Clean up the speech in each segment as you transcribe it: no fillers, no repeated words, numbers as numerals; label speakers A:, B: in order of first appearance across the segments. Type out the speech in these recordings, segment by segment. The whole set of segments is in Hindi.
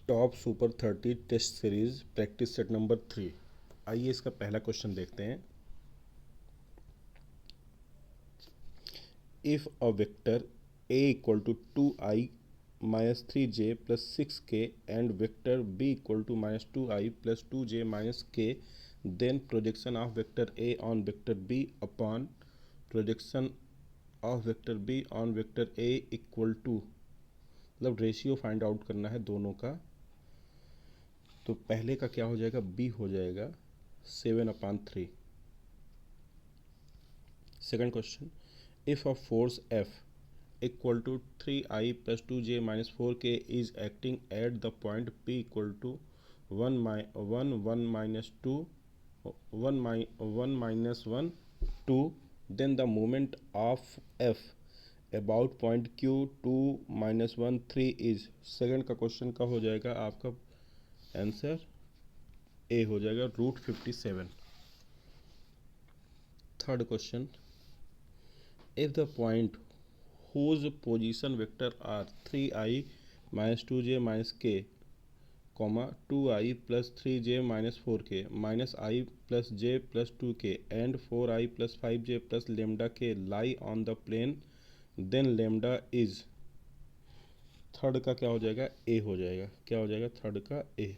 A: Top super 30 test series practice set number 3। आइए इसका पहला क्वेश्चन देखते हैं। If a vector a equal to 2i minus 3j plus 6k and vector b equal to minus 2i plus 2j minus k, then projection of vector a on vector b upon projection of vector b on vector a equal to, मतलब रेशियो फाइंड आउट करना है दोनों का। तो पहले का क्या हो जाएगा, b हो जाएगा 7/3। Second question, if a force F equal to 3i plus 2j minus 4k is acting at the point P equal to 1 minus 2 1 minus 1 2, then the moment of F about point Q 2 minus 1 3 is. Second का क्वेश्चन का हो जाएगा आपका आंसर ए हो जाएगा √57। Third question, if the point whose position vector are 3i minus 2j minus k, 2i plus 3j minus 4k minus I plus j plus 2k and 4i plus 5j plus lambda k lie on the plane, then lambda is। Third का क्या हो जाएगा, ए हो जाएगा। क्या हो जाएगा थर्ड का, ए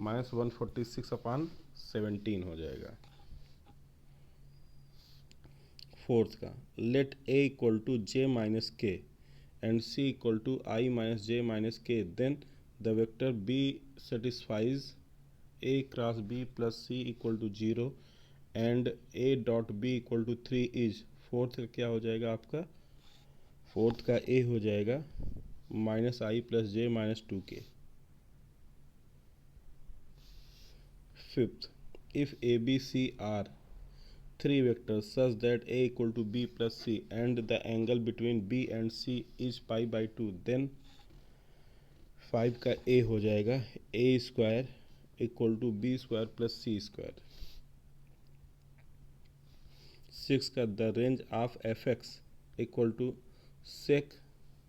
A: -146/17 हो जाएगा। फोर्थ का, let A equal to J minus K and C equal to I minus J minus K, then the vector B satisfies A cross B plus C equal to 0 and A dot B equal to 3 is. Fourth का क्या हो जाएगा आपका, फोर्थ का ए हो जाएगा -i plus j minus 2k। Fifth, if a b c are three vectors such that a equal to b plus c and the angle between b and c is π/2, then 5 का a हो जाएगा a square equal to B square plus C square. 6 का, the range of F x equal to sec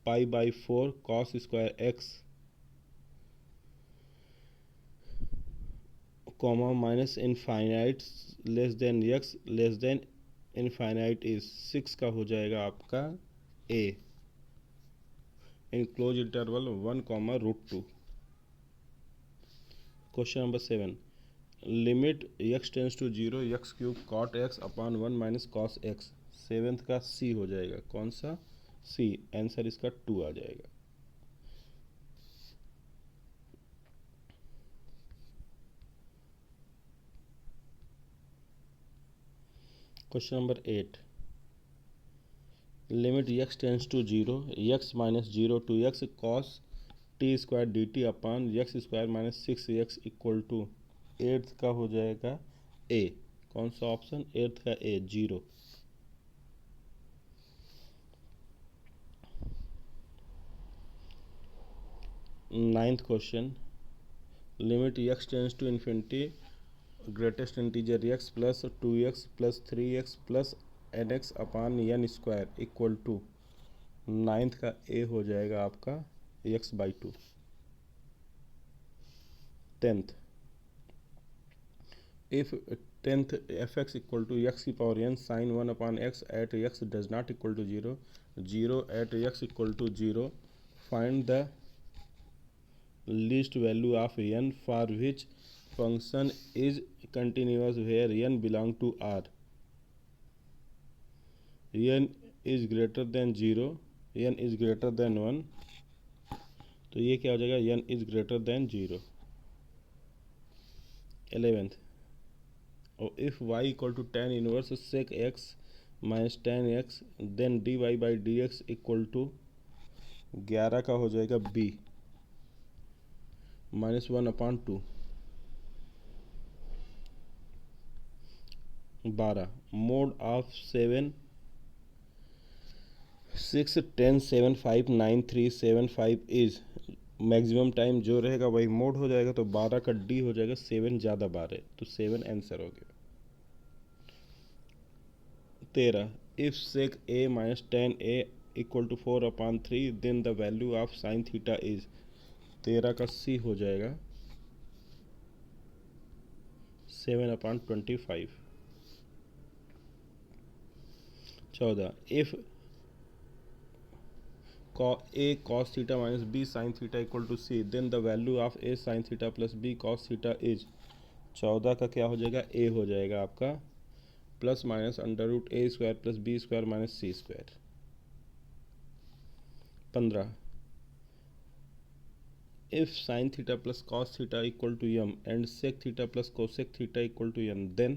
A: π/4 cos square X, comma minus infinite less than X less than infinite is. 6 का हो जाएगा आपका A in close interval 1, √2। Question number 7, limit x tends to 0 X cube cot X upon 1 minus cos X. Seventh का सी हो जाएगा, कौन सा, सी। आंसर इसका 2 आ जाएगा। Question number 8, limit x tends to 0 x minus 0 to x cos t square d t upon x square minus 6x equal to. Eighth का हो जाएगा ए, कौन सा ऑप्शन, एट्थ का a 0। Ninth question, limit x tends to infinity greatest integer x plus 2x plus 3x plus nx upon n square equal to. Ninth का ए हो जाएगा आपका x/2। Tenth, if tenth F x equal to X की power n sine 1/x at x does not equal to 0 0 at x equal to 0, find the least value of n for which function is continuous where n belong to r। n is greater than 0, n is greater than 1, तो ये क्या हो जाएगा, n is greater than 0। 11th, और if y equal to tan inverse sec x minus tan x, then dy/dx equal to 11 का हो जाएगा b -1/2। 12, mod of 7 6 10 7 5 9 3 7 5 is. Maximum time जो रहेगा वही मोड हो जाएगा, तो 12 का डी हो जाएगा 7 ज़्यादा 12, तो 7 आंसर हो गया। 13, if sec a minus tan a equal to 4/3, then the value of sine theta is. 13 का सी हो जाएगा 7/25। 14 if a cos theta minus b sin theta equal to c then the value of a sin theta plus b cos theta is। 14 का क्या हो जाएगा, a हो जाएगा आपका plus minus under root a square plus b square minus c square. 15 if sin theta plus cos theta equal to m and sec theta plus cosec theta equal to n then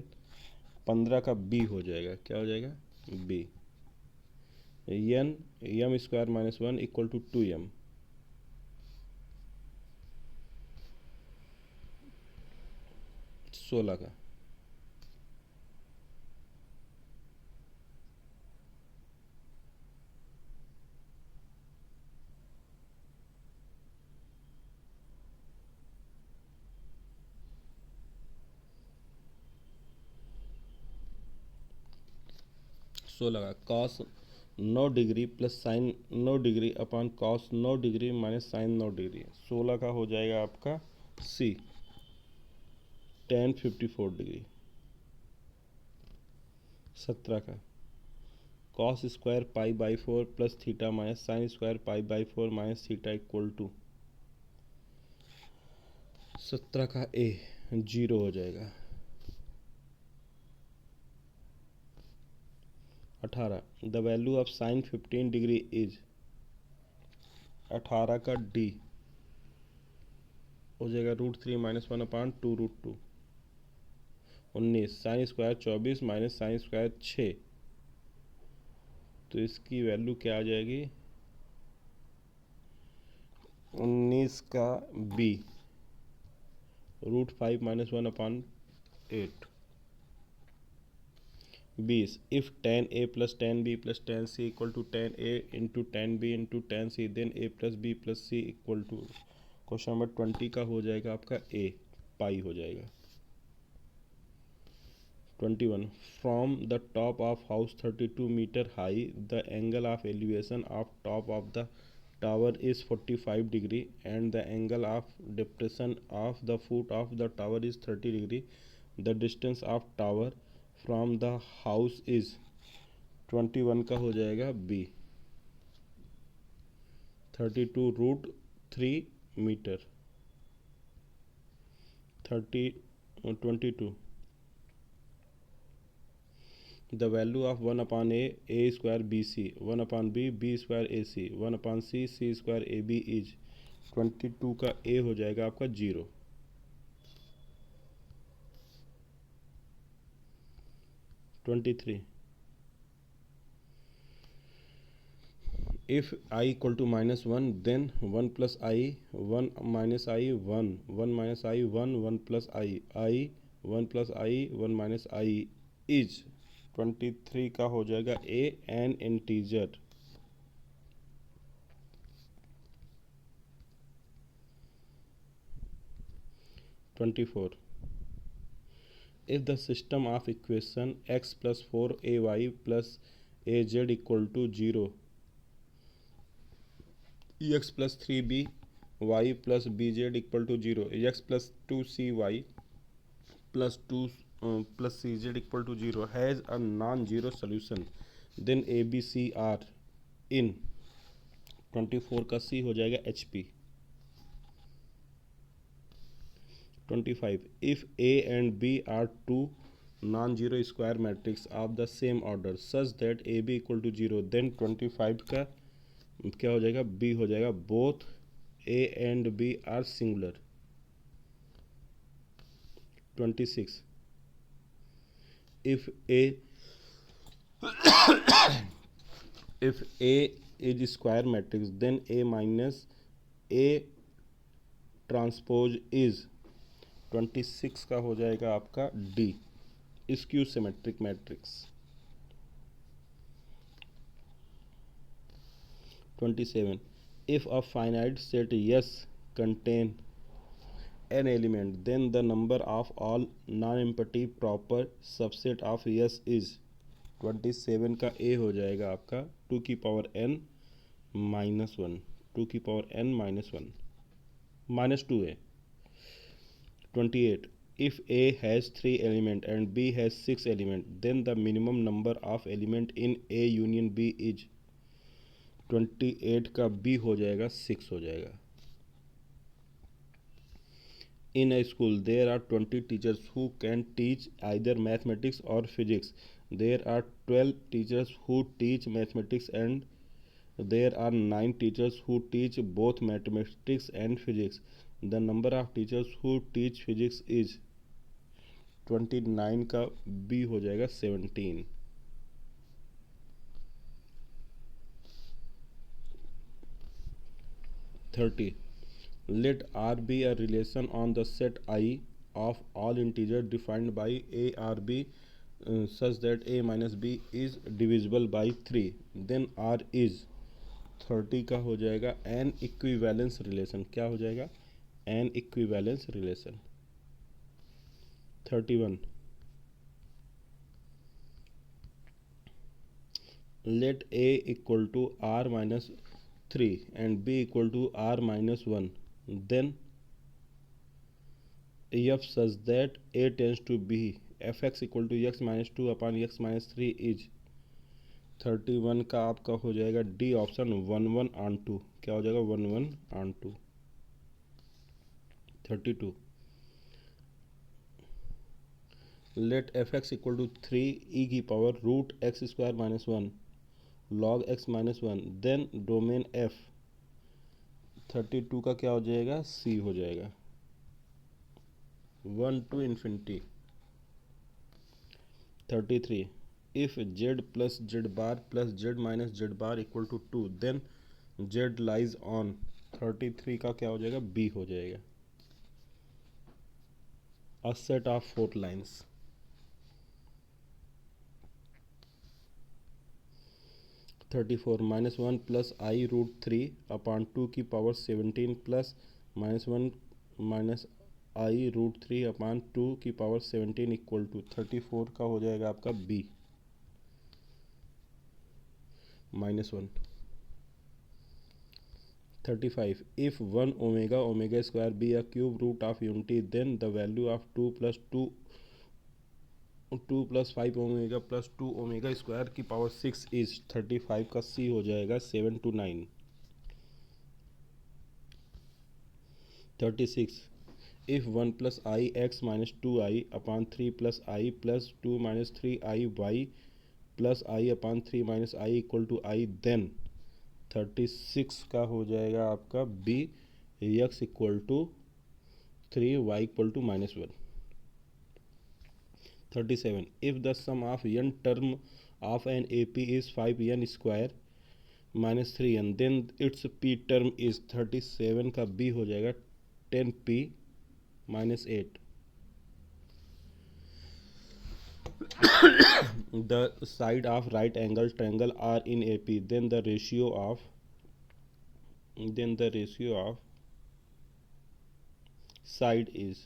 A: 15 का b हो जाएगा, क्या हो जाएगा b। n m square minus 1 equal to 2m। 16 का 16 का cos 9 degree plus sine 9 degree upon cos 9 degree minus sine 9 degree. 16 का हो जाएगा आपका c tan 54 डिग्री। 17 का cos square pi by 4 plus theta minus sine square pi by 4 minus theta equal to. 17 का a 0 हो जाएगा। 18 the value of sine 15 degree is. 18 का d हो जाएगा √3 minus 1/2 √2। 19 sine square 24 minus sine square 6, तो इसकी वैल्यू क्या आ जाएगी 19 का b √5 minus 1/8। 20 if tan a plus tan b plus tan c equal to tan a into tan b into tan c then a plus b plus c equal to. Question number 20 का हो जाएगा आपका a पाई हो जाएगा। 21 from the top of house 32 meter high the angle of elevation of top of the tower is 45 degree and the angle of depression of the foot of the tower is 30 degree. The distance of tower from the house is. 21 का हो जाएगा b 32√3 meter. 22 the value of 1/a a square b c 1/b b square a c 1/c c square A b is. 22 का a हो जाएगा आपका 0। 23 if I equal to -1 then 1 plus I 1 minus I 1 1 minus I 1 1 plus I 1 plus I 1 minus I is। 23 का हो जाएगा a an integer। 24 if the system of equation x plus 4ay plus az equal to 0 x plus 3b y plus bz equal to 0 x plus 2cy plus 2 plus cz equal to 0 has a non-zero solution then a b c are in। 24 का c हो जाएगा hp। 25 if a and b are two non-zero square matrix of the same order such that ab equal to 0 then 25 का क्या हो जाएगा b हो जाएगा both a and b are singular। 26 if a if a is square matrix then a minus a transpose is. 26 का हो जाएगा आपका d skew symmetric matrix. 27 if a finite set S contain an element then the number of all non-empty proper subset of S is। 27 का a हो जाएगा आपका 2 की पावर n -1 2 की power n -1। minus 2a. 28. If A has 3 elements and B has 6 elements, then the minimum number of elements in A union B is 28 का B हो जाएगा 6 हो जाएगा. In a school, there are 20 teachers who can teach either mathematics or physics. There are 12 teachers who teach mathematics and there are 9 teachers who teach both mathematics and physics. The number of teachers who teach physics is 29 का B हो जाएगा 17. 30. Let R be a relation on the set I of all integers defined by A or B such that A minus B is divisible by 3. Then R is 30 का हो जाएगा an equivalence relation. क्या हो जाएगा? An equivalence relation. 31. Let A equal to R minus 3 and B equal to R minus 1. Then f such that A tends to B fx equal to x minus 2 upon x minus 3 is 31 का आपका हो जाएगा डी ऑप्शन 1 1 on 2. क्या हो जाएगा 1 1 on 2. 32. Let fx equal to 3 e की power root x square minus 1 log x माइनस 1. देन डोमेन f 32 का क्या हो जाएगा c हो जाएगा 1 to infinity. 33. If z plus z bar plus z minus z bar equal to 2 then z lies on 33 का क्या हो जाएगा b हो जाएगा a set of 4 lines. 34. minus 1 plus I root 3 upon 2 की power 17 plus minus 1 minus I root 3 upon 2 की पावर 17 इक्वल टू 34 का हो जाएगा आपका b minus 1. 35. If 1 omega square be a cube root of unity then the value of 2 plus 5 omega plus 2 omega square की पावर 6 इज 35 का c हो जाएगा 7 to 9. 36. If 1 plus I x minus 2I upon 3 plus I plus 2 minus 3I y plus I upon 3 minus I equal to I then 36 का हो जाएगा आपका b x equal to 3 y equal to minus 1. 37. If the sum of n term of an AP is 5n square minus 3n then its p term is 37 का b हो जाएगा 10p minus 8. The side of right angle triangle are in AP then the ratio of side is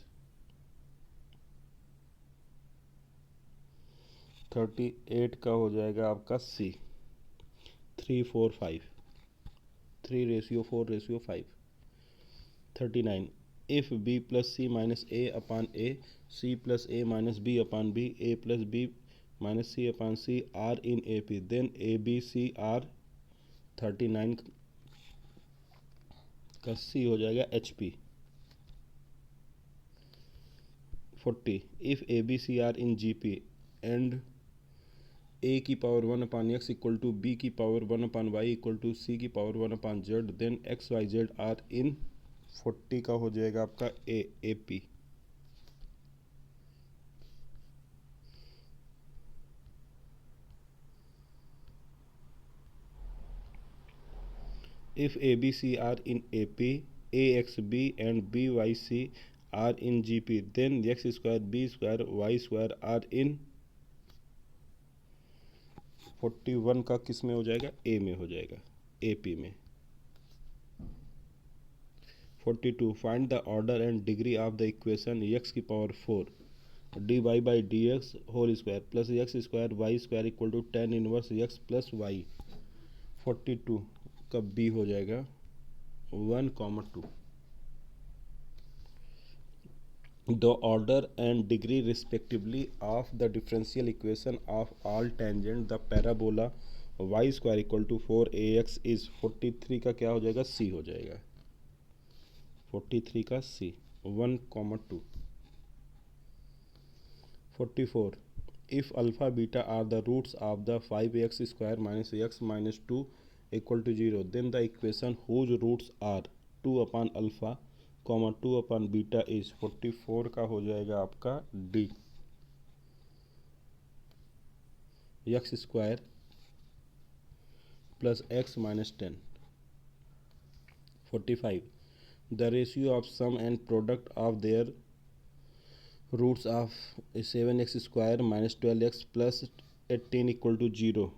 A: 38 का हो जाएगा आपका c 3 4 5 3:4:5. 39. If b plus c minus a upon a c plus a minus b upon b a plus b minus c upon c are in AP then a b c are 39 का c हो जाएगा HP. 40. If a b c are in GP and a की power 1 upon x equal to b की power 1 upon y equal to c की power 1 upon z then x y z are in 40 का हो जाएगा आपका AP. If ABC are in AP, AXB and BYC are in GP then x square b square y square are in 41 का किस में हो जाएगा A में हो जाएगा AP में. 42. Find the order and degree of the equation x की power 4 dy by dx whole square plus x square y square equal to tan inverse x plus y. 42 का B हो जाएगा 1, 2. the order and degree respectively of the differential equation of all tangent the parabola y square equal to 4ax is 43 का क्या हो जाएगा, c हो जाएगा, 43 का c, 1, 2. 44. If alpha beta are the roots of the 5x square minus x minus 2 equal to 0, then the equation whose roots are 2 upon alpha, 2 upon beta is 44 का हो जाएगा आपका d, x square plus x minus 10. 45. The ratio of sum and product of their roots of 7x square minus 12x plus 18 equal to 0,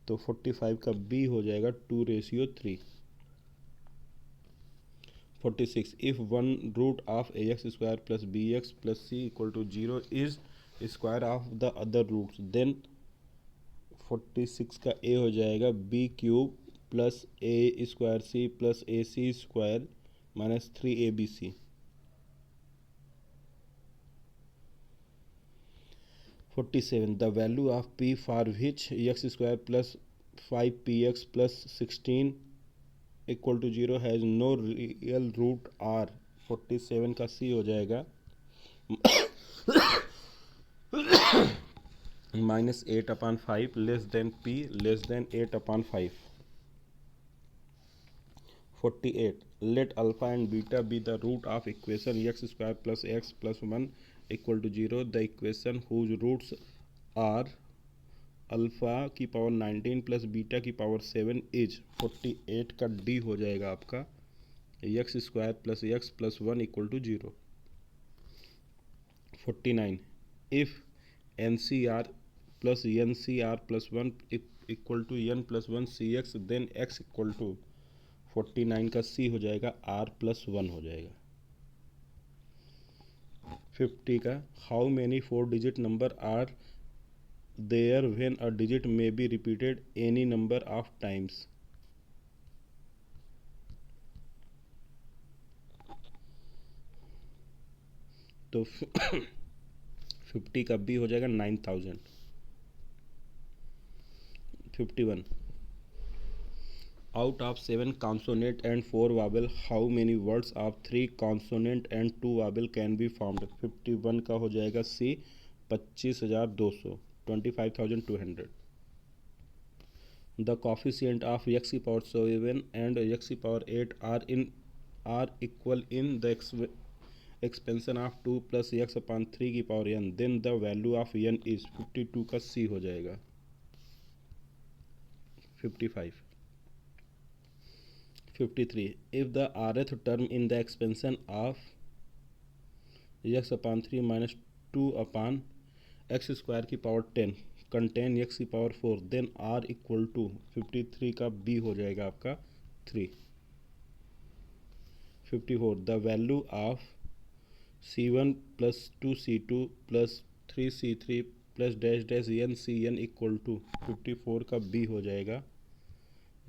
A: तो 45 का b हो जाएगा 2:3. 46. If one root of ax square plus bx plus c equal to 0 is square of the other roots, then 46 का a हो जाएगा b cube plus a square c plus a c square minus 3abc. 47. The value of p for which x square plus 5px plus 16 equal to 0 has no real root r. 47 का c हो जाएगा -8/5 less than p less than 8/5. 48. Let alpha and beta be the root of equation x square plus x plus 1 equal to 0. The equation whose roots are alpha की पावर 19 प्लस बीटा की पावर 7 इज 48 का डी हो जाएगा आपका x square plus x plus 1 equal to 0. 49. If n C r plus n C r plus 1 equal to n plus 1 C x then x equal to 49 का सी हो जाएगा आर प्लस 1 हो जाएगा. 50 का how many 4 digit number are there when a digit may be repeated any number of times. तो 50 का बी हो जाएगा 9000. 51. out of 7 consonant and 4 vowel how many words of 3 consonant and 2 vowel can be formed. 51 का हो जाएगा सी 25,200 25,200. The coefficient of x की power 7 and x की power 8 are equal in the expansion of 2 plus x upon 3 की power n, then the value of n is 52 का c हो जाएगा. 55. 53. If the rth term in the expansion of x upon 3 minus 2 upon x square की power 10 कंटेन x की power 4 then r equal to 53 का b हो जाएगा आपका 3. 54. The value of c1 plus 2c2 plus 3c3 plus dash dash n c n equal to 54 का b हो जाएगा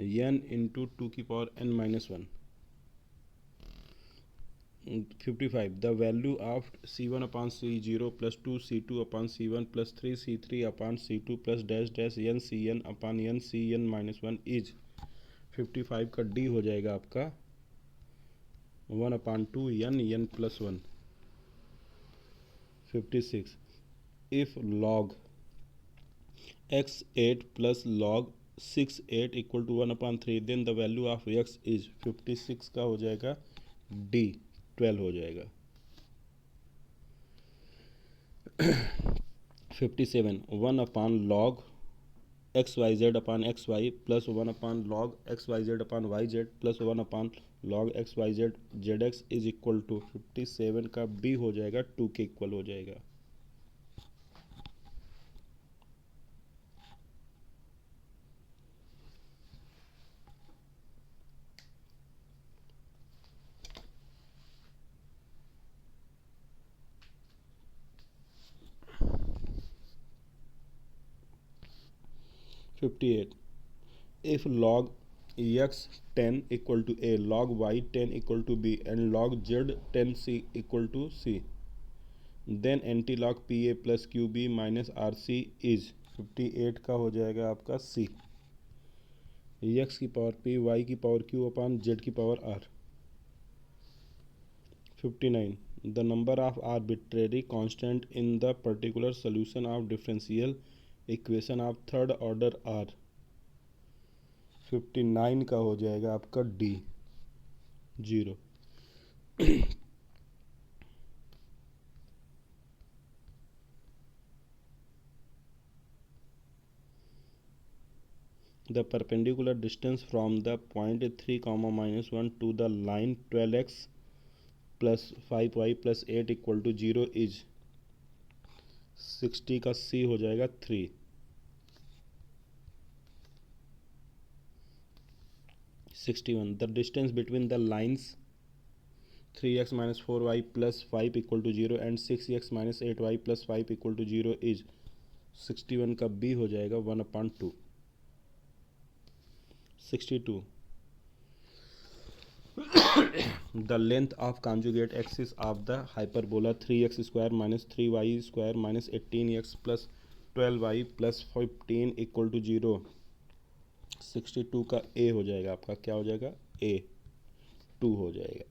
A: n इंटू 2 की power n-1. 55. The value of c1 upon c0 plus 2c2 upon c1 plus 3c3 upon c2 plus dash dash n cn upon n cn minus 1 is 55 का d हो जाएगा आपका 1/2 n plus 1. 56. If log x8 plus log 6 8 equal to 1/3 then the value of x is 56 का हो जाएगा d 12 हो जाएगा. 57. 1 upon log xyz upon xy plus 1 upon log xyz upon yz plus 1 upon log xyz zx is equal to 57 का b हो जाएगा 2 के इक्वल हो जाएगा. 58. If log x 10 equal to a, log y 10 equal to b, and log z 10 c equal to c. Then antilog pa plus qb minus rc is 58 का हो जाएगा आपका c. x की पावर p, y की पावर q अपान z की power r. 59. The number of arbitrary constant in the particular solution of differential equation of third order are. 59 का हो जाएगा आपका D 0. The perpendicular distance from the point 3 comma minus 1 to the line 12x plus 5y plus 8 equal to 0 is. 60 का C हो जाएगा 3. 61. The distance between the lines 3x minus 4y plus 5 equal to 0 and 6x minus 8y plus 5 equal to 0 is. 61 का B हो जाएगा 1/2. 62. The length of conjugate axis of the hyperbola 3x square minus 3y square minus 18x plus 12y plus 15 equal to 0. 62 का A हो जाएगा आपका, क्या हो जाएगा A 2 हो जाएगा.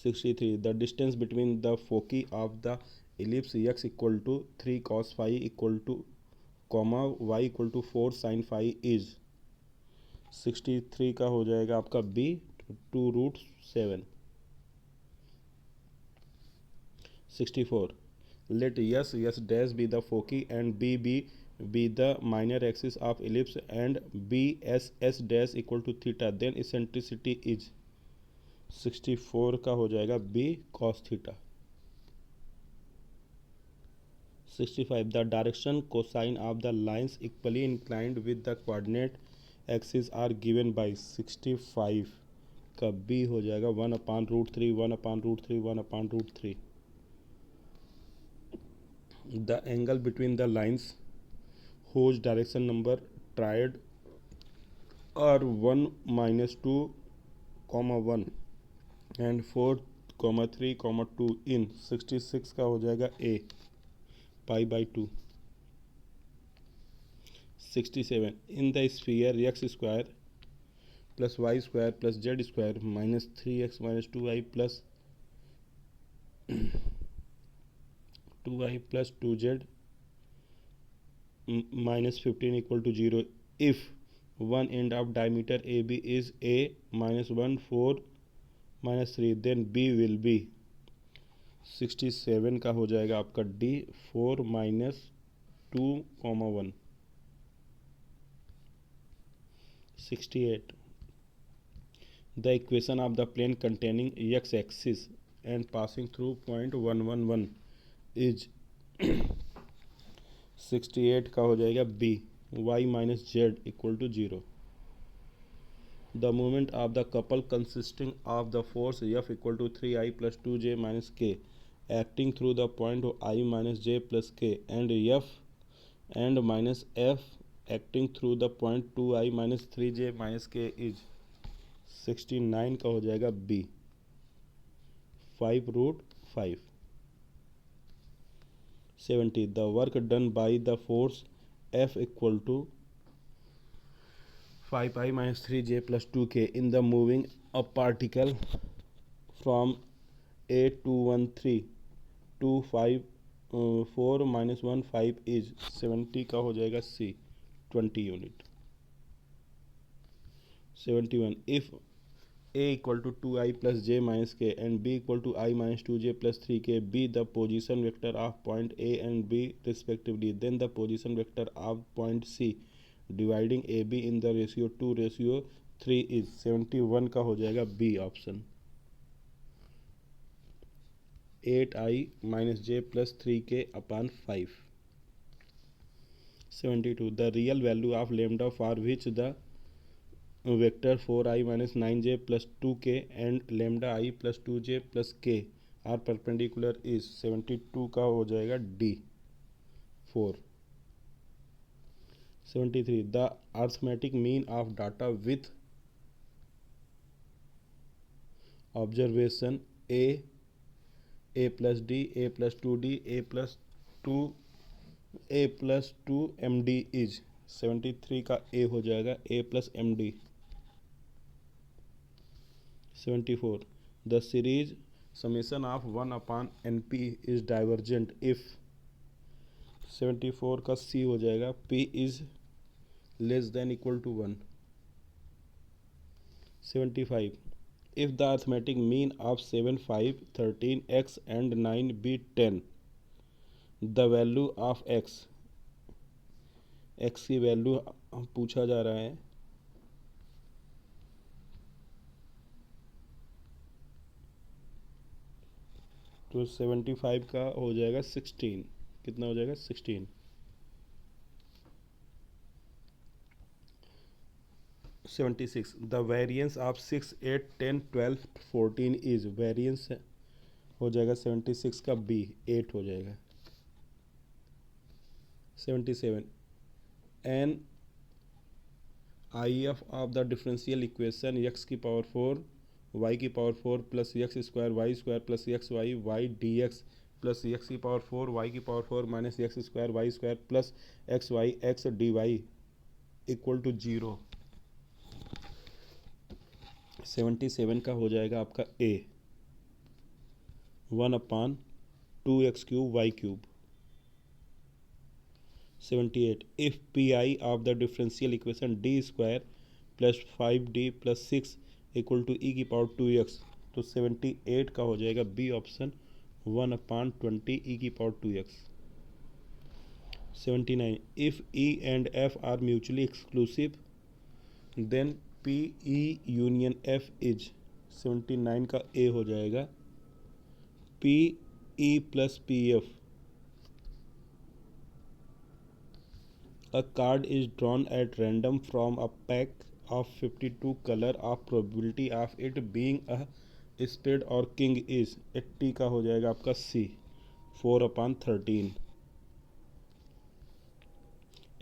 A: 63. The distance between the foci of the ellipse x equal to 3 cos phi equal to comma y equal to 4 sin phi is. 63 का हो जाएगा आपका B 2√7. 64. Let S dash be the foci and B be the minor axis of ellipse and B S dash equal to theta, then eccentricity is. 64 का हो जाएगा B cos theta. 65. The direction cosine of the lines equally inclined with the coordinate axis are given by. 65 का B हो जाएगा 1/√3 1/√3 1/√3. The angle between the lines whose direction number triad are 1 minus 2 comma 1 and 4 comma 3 comma 2 in. 66 का हो जाएगा A pi by 2. 67. In the sphere x square plus y square plus z square minus 3x minus 2y plus 2y plus 2z minus 15 equal to 0 if one end of diameter AB is A minus 1 4 minus 3, then B will be. 67 का हो जाएगा आपका D 4 minus 2 comma 1. 68. The equation of the plane containing x axis and passing through point 111 is. 68 का हो जाएगा B y minus z equal to 0. The moment of the couple consisting of the force F equal to 3I plus 2J minus K acting through the point I minus J plus K and F and minus F acting through the point 2I minus 3J minus K is. 69 का हो जाएगा B 5√5. 70. The work done by the force F equal to 5I minus 3J plus 2K in the moving a particle from A213 to 4 minus 1 5 is. 70 का हो जाएगा C 20 unit. 71. If A equal to 2I plus J minus K and B equal to I minus 2J plus 3K be the position vector of point A and B respectively, then the position vector of point C dividing AB in the ratio 2:3 is. 71 का हो जाएगा B option. 8I minus J plus 3K upon 5. 72. The real value of lambda for which the vector 4I minus 9J plus 2K and lambda I plus 2J plus K are perpendicular is. 72 का हो जाएगा D 4. 73 the arithmetic mean of data with observation A plus D A plus two D A plus two M D is 73 का ए हो जाएगा A plus M D. 74 the series summation of 1 upon N P is divergent if 74 का सी हो जाएगा P is less than equal to 1। 75 if the arithmetic mean of 7 5 13 x and 9 be 10 the value of x की वैल्यू पूछा जा रहा है। तो 75 का हो जाएगा 16। कितना हो जाएगा 16। 76 the variance of 6 8 10 12 14 is variance हो जाएगा 76 का बी 8 हो जाएगा। 77 an I F of the differential equation x की पावर 4 वाई की power 4 plus x square y square plus x y y d x plus x की पावर 4 वाई की power 4 minus x square y square plus x y x d y equal to 0। 77 का हो जाएगा आपका A 1 upon 2x cube Y cube. 78 if P I of the differential equation D square plus 5d plus 6 equal to E की पावर 2x तो 78 का हो जाएगा बी ऑप्शन 1 अपान 20 ई की power 2x। 79 if e and f are mutually exclusive then p e union f is 79 का ए हो जाएगा p e plus p f. A card is drawn at random from a pack of 52 color of probability of it being a spade or king is 80 का हो जाएगा आपका C 4 upon 13।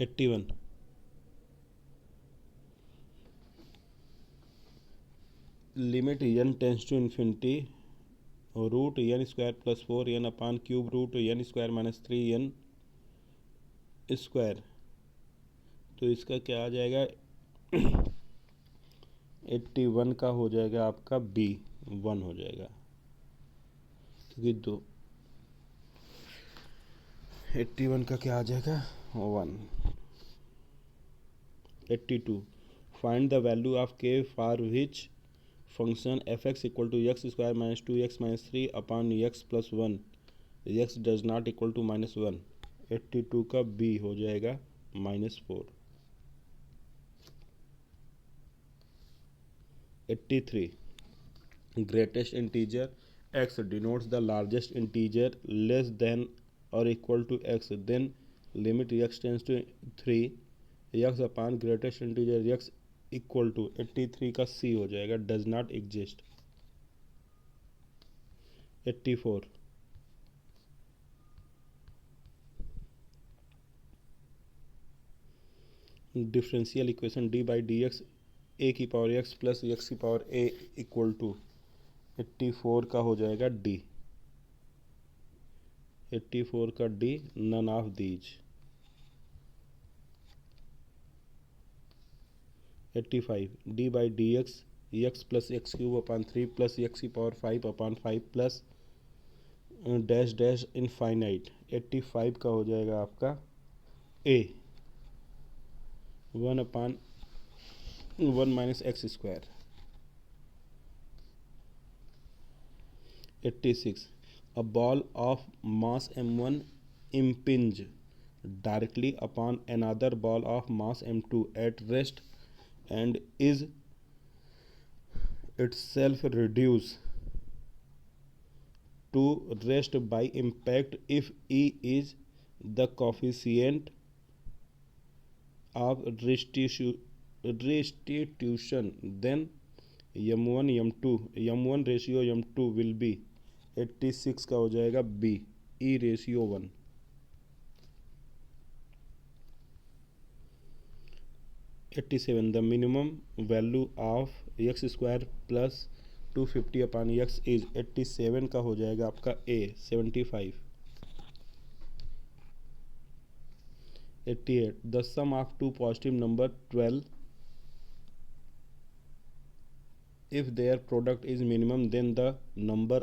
A: 81 limit n tends to infinity root n square plus 4 n upon cube root n square minus 3 n square तो इसका क्या आ जाएगा 81 का हो जाएगा आपका बी 1 हो जाएगा क्योंकि 81 का क्या आ जाएगा 1। 82 find the value of k for which function f x equal to x square minus 2x minus 3 upon x plus 1 x does not equal to -1। 82 का बी हो जाएगा -4। 83 greatest integer x denotes the largest integer less than or equal to x then limit x tends to 3 x upon greatest integer x equal to 83 का c हो जाएगा does not exist। 84 differential equation D by D X A की पावर एक्स प्लस एक्स की पावर ए इक्वल टू 84 का हो जाएगा डी 84 का D none of these. 85 D by D x plus X cube upon 3 plus x की power 5 upon 5 plus dash dash infinite 85 का हो जाएगा आपका A 1 upon 1 minus x square. 86 a ball of mass m1 impinge directly upon another ball of mass m2 at rest and is itself reduced to rest by impact if E is the coefficient of restitution then m1 ratio m2 will be 86 का हो जाएगा b e ratio 1। 87 the minimum value of x square plus 250 upon x is 87 का हो जाएगा आपका a 75। 88 the sum of two positive number 12 if their product is minimum then the number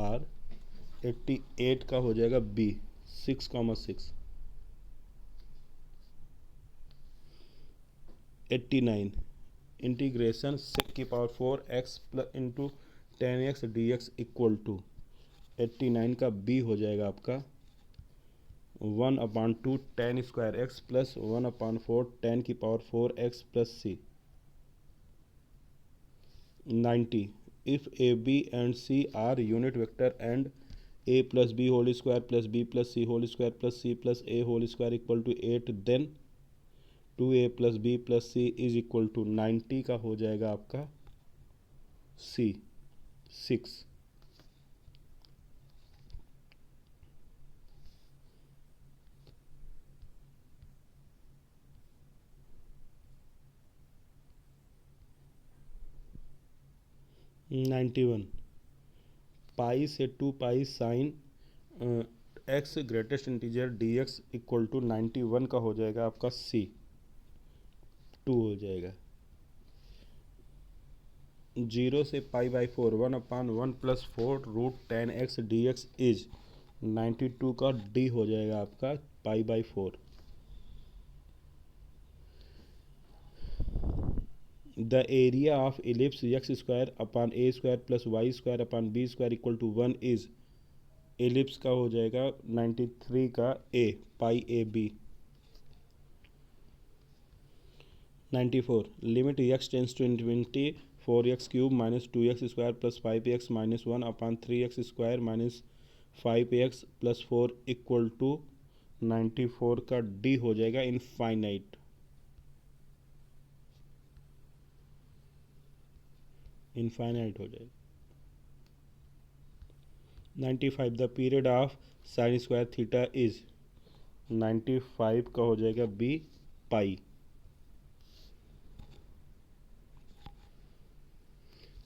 A: are 88 का हो जाएगा बी 6,6। 89 इंटीग्रेशन सेक की power 4x plus into 10x dx equal to 89 का बी हो जाएगा आपका 1/2 tan square x plus 1/4 tan की power 4x plus c. 90 if a b and c are unit vector and a plus b whole square plus b plus c whole square plus c plus a whole square equal to 8 then 2a plus b plus c is equal to 90 का हो जाएगा आपका सी 6। 91 पाई से 2 pi sine x greatest integer d x equal to 91 का हो जाएगा आपका सी 2 हो जाएगा। 0 से π/4 1/1 plus 4 root 10x dx is 92 का डी हो जाएगा आपका π/4। The area of ellipse X square upon A square plus Y square upon B square equal to 1 is ellipse का हो जाएगा 93 का A π/AB। 94 limit X tends to infinity 4x cube minus 2x square plus 5x minus 1 upon 3x square minus 5x plus 4 equal to 94 का डी हो जाएगा इनफाइनाइट। इनफाइनाइट हो जाएगा। 95 the period of sine square theta is 95 का हो जाएगा B pi.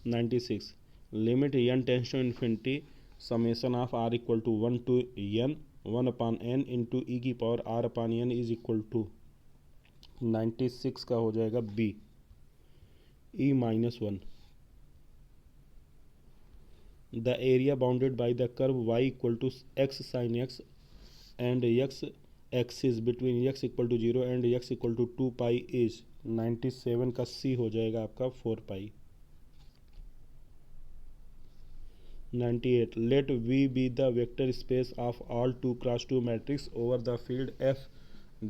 A: 96 limit n tends to infinity summation of r equal to 1 to n 1 upon n into E की power r upon n is equal to 96 का हो जाएगा b e-1। The area bounded by the curve y equal to x sine x and x axis between x equal to 0 and x equal to 2 pi is 97 का c हो जाएगा आपका 4 पाई। 98 let V be the vector space of all 2 cross 2 matrix over the field F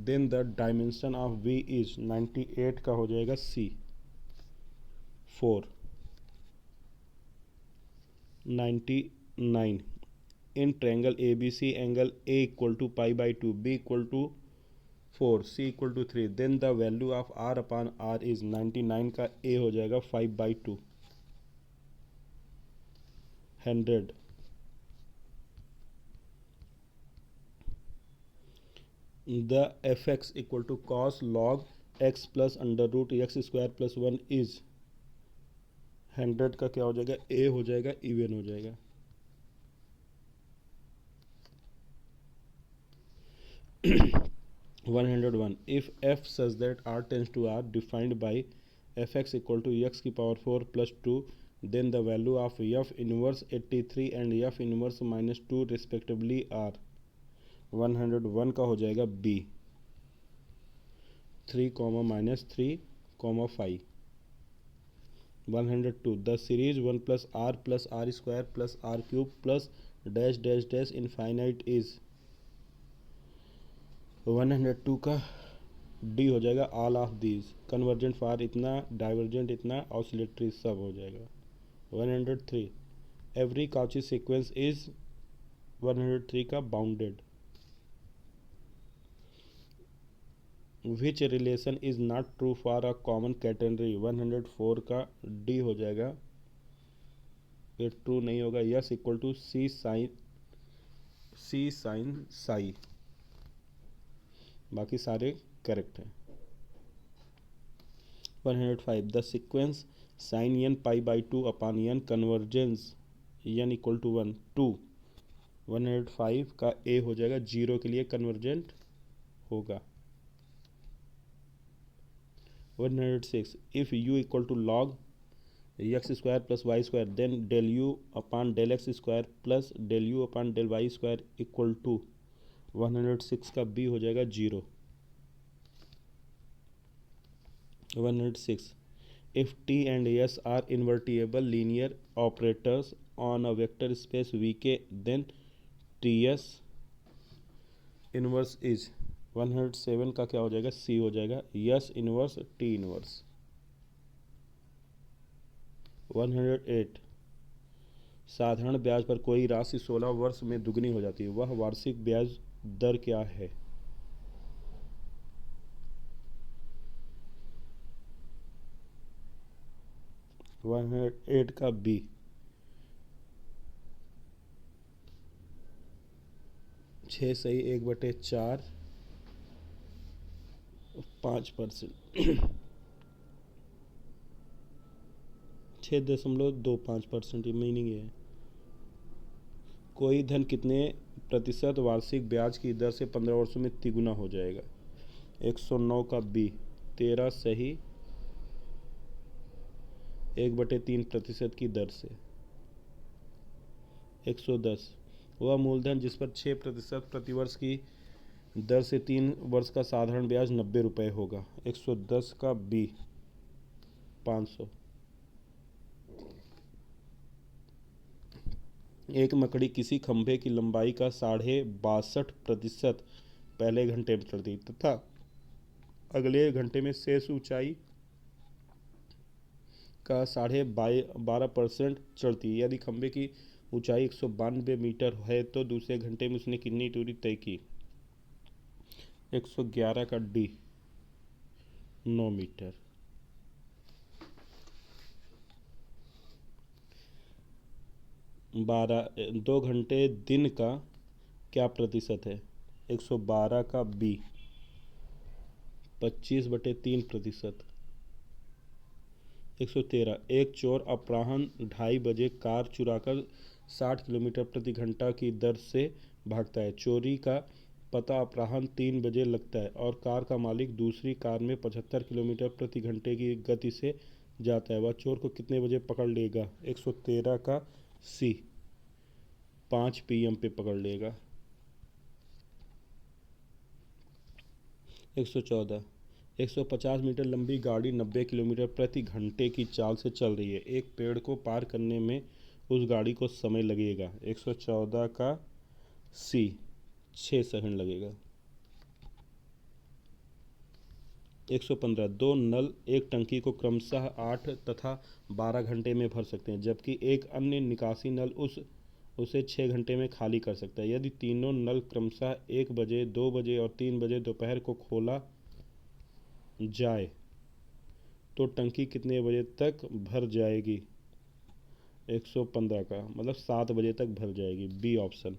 A: then the dimension of V is 98 का हो जाएगा C 4। 99 in triangle ABC angle A equal to π/2 B equal to 4 C equal to 3 then the value of R upon R is 99 का A हो जाएगा 5/2। 100 the fx equal to cos log x plus under root x square plus 1 is 100 का क्या हो जाएगा a हो जाएगा इवन हो जाएगा। 101 if f such that r tends to r defined by fx equal to x की power 4 plus 2 then the value of f inverse 83 and f inverse minus 2 respectively are 101 का हो जाएगा b 3, -3, 5। 102 the series 1 plus r square plus r cube plus dash dash dash infinite is 102 का डी हो जाएगा all of these convergent for इतना डाइवर्जेंट इतना ऑसिलेटरी सब हो जाएगा। 103 एवरी काउची सीक्वेंस इज 103 का bounded which relation is not true for a common category 104 का डी हो जाएगा ये ट्रू नहीं होगा yes equal to c sine psi. बाकी सारे करेक्ट हैं। 105 the sequence sine n pi by 2 upon n convergence n equal to 1 2। 105 का ए हो जाएगा, 0 के लिए कन्वर्जेंट होगा। 106 if u equal to log x square plus Y square then del u upon del x square plus del u upon del y square equal to 106 का बी हो जाएगा 0। 106 if t and s are invertible linear operators on a vector space vk then ts inverse is. 107 का क्या हो जाएगा, सी हो जाएगा, यस इनवर्स टी इनवर्स। 108 साधारण ब्याज पर कोई राशि 16 वर्ष में दुगनी हो जाती है, वह वार्षिक ब्याज दर क्या है। वन 108 का बी 6 सही 1/4 5%। 6.25% ये मीनिंग है। कोई धन कितने प्रतिशत वार्षिक ब्याज की दर से 15 वर्षों में तिगुना हो जाएगा। 109 का बी 13 सही 1/3% की दर से। 110 वह मूलधन जिस पर 6% प्रतिवर्ष की दर से 3 वर्ष का साधारण ब्याज 90 रुपये होगा। 110 का बी 500। एक मकड़ी किसी खंभे की लंबाई का 62.5% पहले घंटे में चढ़ती तथा अगले घंटे में शेष ऊंचाई का 12.5% चढ़ती। यदि खंभे की ऊंचाई 192 मीटर है तो दूसरे घंटे में उसने कितनी दूरी तय की। 111 का डी 9 मीटर। 2 घंटे दिन का क्या प्रतिशत है। 112 का बी 25/3%। 113 एक चोर अपराह्न 2:30 बजे कार चुराकर 60 किलोमीटर प्रति घंटा की दर से भागता है। चोरी का पता अपराह्न 3 बजे लगता है और कार का मालिक दूसरी कार में 75 किलोमीटर प्रति घंटे की गति से जाता है। वह चोर को कितने बजे पकड़ लेगा। 113 का सी 5 PM पे पकड़ लेगा। 114 150 मीटर लंबी गाड़ी 90 किलोमीटर प्रति घंटे की चाल से चल रही है। एक पेड़ को पार करने में उस गाड़ी को समय लगेगा। 114 का सी 6 सेकंड लगेगा। 115 दो नल एक टंकी को क्रमशः 8 तथा 12 घंटे में भर सकते हैं, जबकि एक अन्य निकासी नल उसे 6 घंटे में खाली कर सकता है। यदि तीनों नल क्रमशः 1 बजे 2 बजे और 3 बजे दोपहर को खोला जाए तो टंकी कितने बजे तक भर जाएगी। 115 का मतलब 7 बजे तक भर जाएगी, बी ऑप्शन।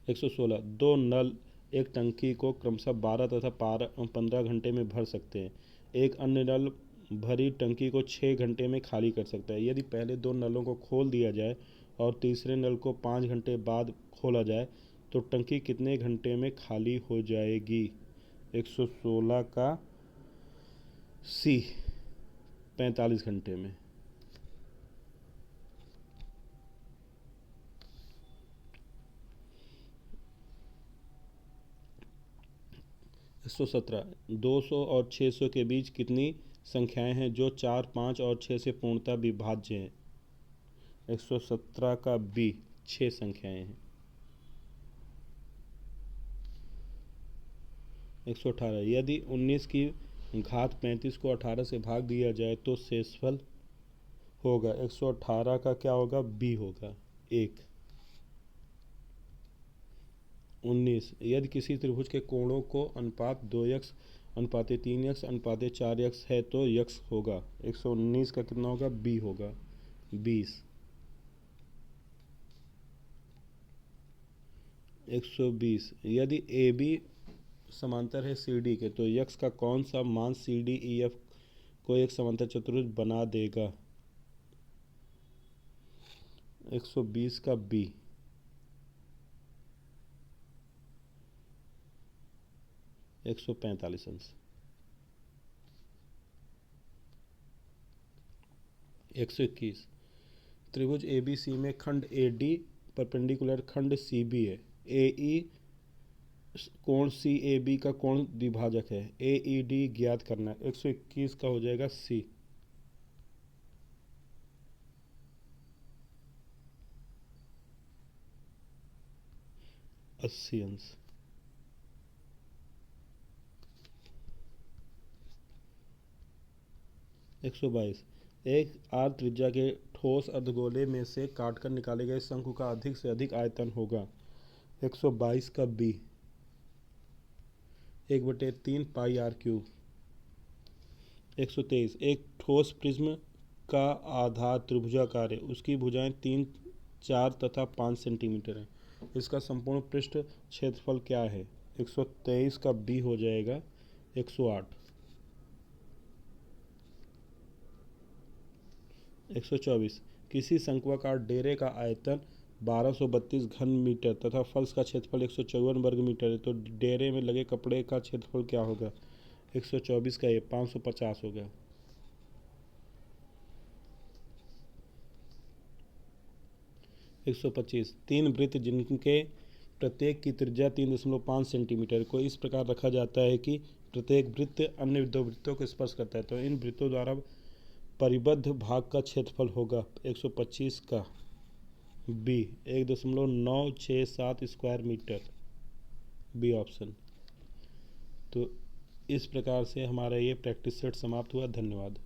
A: 116 दो नल एक टंकी को क्रमशः 12 तथा 15 घंटे में भर सकते हैं। एक अन्य नल भरी टंकी को 6 घंटे में खाली कर सकता है। यदि पहले 2 नलों को खोल दिया जाए और तीसरे नल को 5 घंटे बाद खोला जाए तो टंकी कितने घंटे में खाली हो जाएगी। 116 का सी 45 घंटे में। 117 200 और 600 के बीच कितनी संख्याएं हैं जो 4, 5 और 6 से पूर्णतः विभाज्य हैं। 117 का बी 6 संख्याएं हैं। 118 यदि 19 की घात 35 को 18 से भाग दिया जाए तो शेषफल होगा। 118 का क्या होगा, बी होगा 1। 19 यदि किसी त्रिभुज के कोणों को अनुपात 2x अनुपात 3x अनुपात 4x है तो x होगा। 119 का कितना होगा, बी होगा 20। 120। यदि ए बी समांतर है सी डी के तो यक्स का कौन सा मान सी डी ई एफ को एक समांतर चतुर्भुज बना देगा? 120 का बी। 145 अंश। 121। त्रिभुज ए बी सी में खंड ए डी परपेंडिकुलर खंड सी बी है। ए ई कोण सी ए बी का कोण द्विभाजक है। ए ई डी ज्ञात करना है। 121 का हो जाएगा सी। 80 अंश। 122। एक आर त्रिज्या के ठोस अर्धगोले में से काटकर निकाले गए शंकु का अधिक से अधिक आयतन होगा। 122 का बी। 1/3 pi are cube. 123। एक ठोस प्रिज्म का आधार त्रिभुजाकार है। उसकी भुजाएं 3, 4 तथा 5 सेंटीमीटर हैं। इसका संपूर्ण पृष्ठ क्षेत्रफल क्या है? 123 का बी हो जाएगा 108। 124। किसी शंक्वाकार डेरे का आयतन 1232 घन मीटर तथा फर्श का क्षेत्रफल 154 वर्ग मीटर है तो डेरे में लगे कपड़े का क्षेत्रफल क्या होगा? 124 का ये 550 हो गया। 125। 3 वृत्त जिनके प्रत्येक की त्रिज्या 3.5 सेंटीमीटर को इस प्रकार रखा जाता है कि प्रत्येक वृत्त अन्य 2 वृत्तों को स्पर्श करता है तो इन वृत्तों द्वारा परिबद्ध भाग का क्षेत्रफल होगा। 125 का b 1.967 square metre. B option. तो इस प्रकार से हमारा ये प्रैक्टिस सेट समाप्त हुआ। धन्यवाद।